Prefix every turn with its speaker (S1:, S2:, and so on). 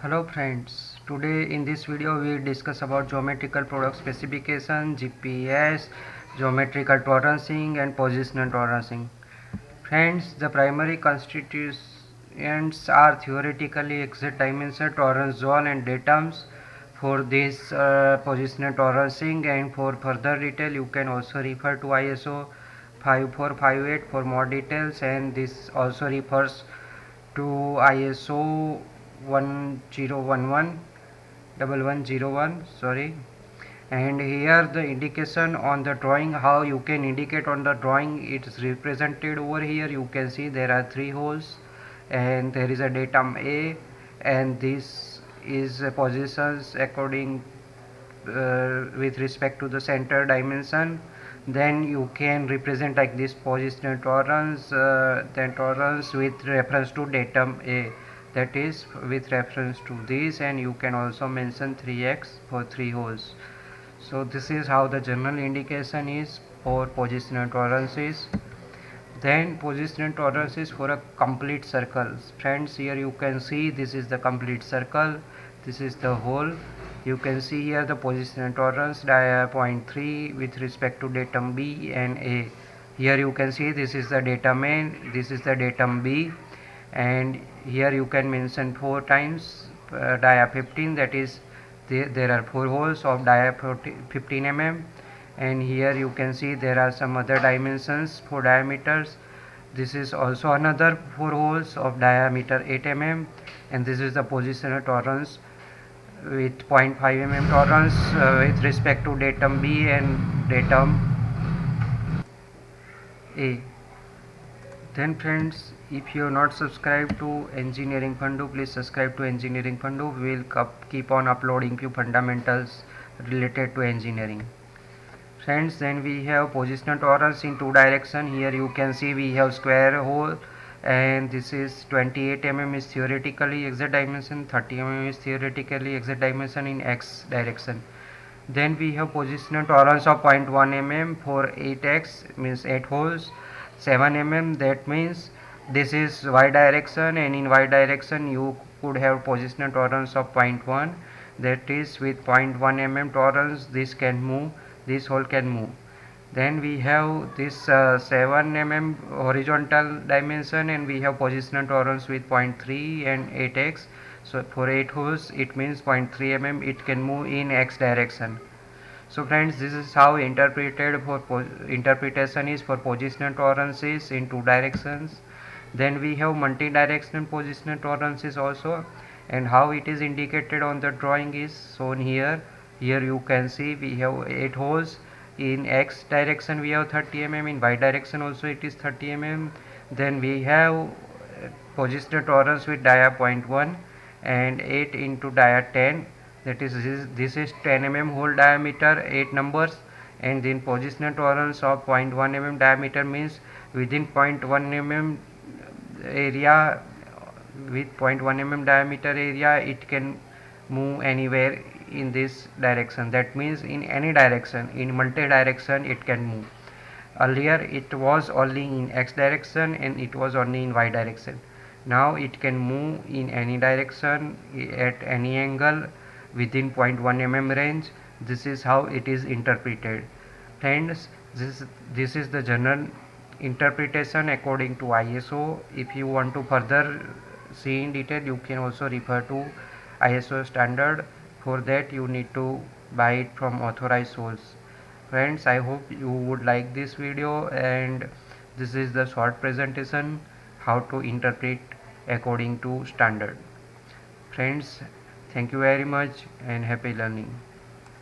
S1: Hello friends, today in this video we will discuss about geometrical product specification, GPS, geometrical tolerancing and positional tolerancing. Friends, the primary constituents are theoretically exact dimension, tolerance zone and datums for this positional tolerancing, and for further detail you can also refer to ISO 5458 for more details, and this also refers to ISO 1011 1101, sorry. And here the indication on the drawing, how you can indicate on the drawing, it is represented over here. You can see there are three holes and there is a datum A, and this is positions according with respect to the center dimension. Then you can represent like this positional tolerance, then tolerance with reference to datum A, that is with reference to this, and you can also mention 3x for three holes. So this is how the general indication is for positional tolerances. Then positional tolerance is for a complete circle. Friends, here you can see this is the complete circle, this is the hole. You can see here the positional tolerance dia 0.3 with respect to datum B and A. Here you can see this is the datum A, this is the datum B, and here you can mention 4 times dia 15, that is there are 4 holes of dia 15 mm. And here you can see there are some other dimensions for diameters. This is also another 4 holes of diameter 8 mm, and this is the positional tolerance with 0.5 mm tolerance with respect to datum B and datum A. Then friends, if you are not subscribed to Engineering Fundu, please subscribe to Engineering Fundu. We will keep on uploading few fundamentals related to engineering. Friends, then we have positional tolerance in two direction. Here you can see we have square hole, and this is 28 mm is theoretically exact dimension, 30 mm is theoretically exact dimension in x direction. Then we have positional tolerance of 0.1 mm for 8x, means 8 holes, 7 mm, that means this is y direction, and in y direction you could have positional tolerance of 0.1, that is with 0.1 mm tolerance this can move, this hole can move. Then we have this 7 mm horizontal dimension, and we have positional tolerance with 0.3 and 8x. So for 8 holes it means 0.3 mm it can move in x direction. So friends, this is how interpretation is for positional tolerances in two directions. Then we have multi-directional positional tolerances also, and how it is indicated on the drawing is shown here. Here you can see we have 8 holes. In x direction we have 30 mm, in y direction also it is 30 mm. Then we have positional tolerance with dia 0.1 and 8 into dia 10, that is this is 10 mm hole diameter, 8 numbers. And then positional tolerance of 0.1 mm diameter means within 0.1 mm area, with 0.1 mm diameter area it can move anywhere in this direction, that means in any direction, in multi direction it can move. Earlier it was only in x direction and it was only in y direction. Now it can move in any direction at any angle within 0.1 mm range. This is how it is interpreted. Hence, this is the general interpretation according to ISO. If you want to further see in detail, you can also refer to ISO standard. For that you need to buy it from authorized source. Friends, I hope you would like this video, and this is the short presentation how to interpret according to standard. Friends, thank you very much and happy learning.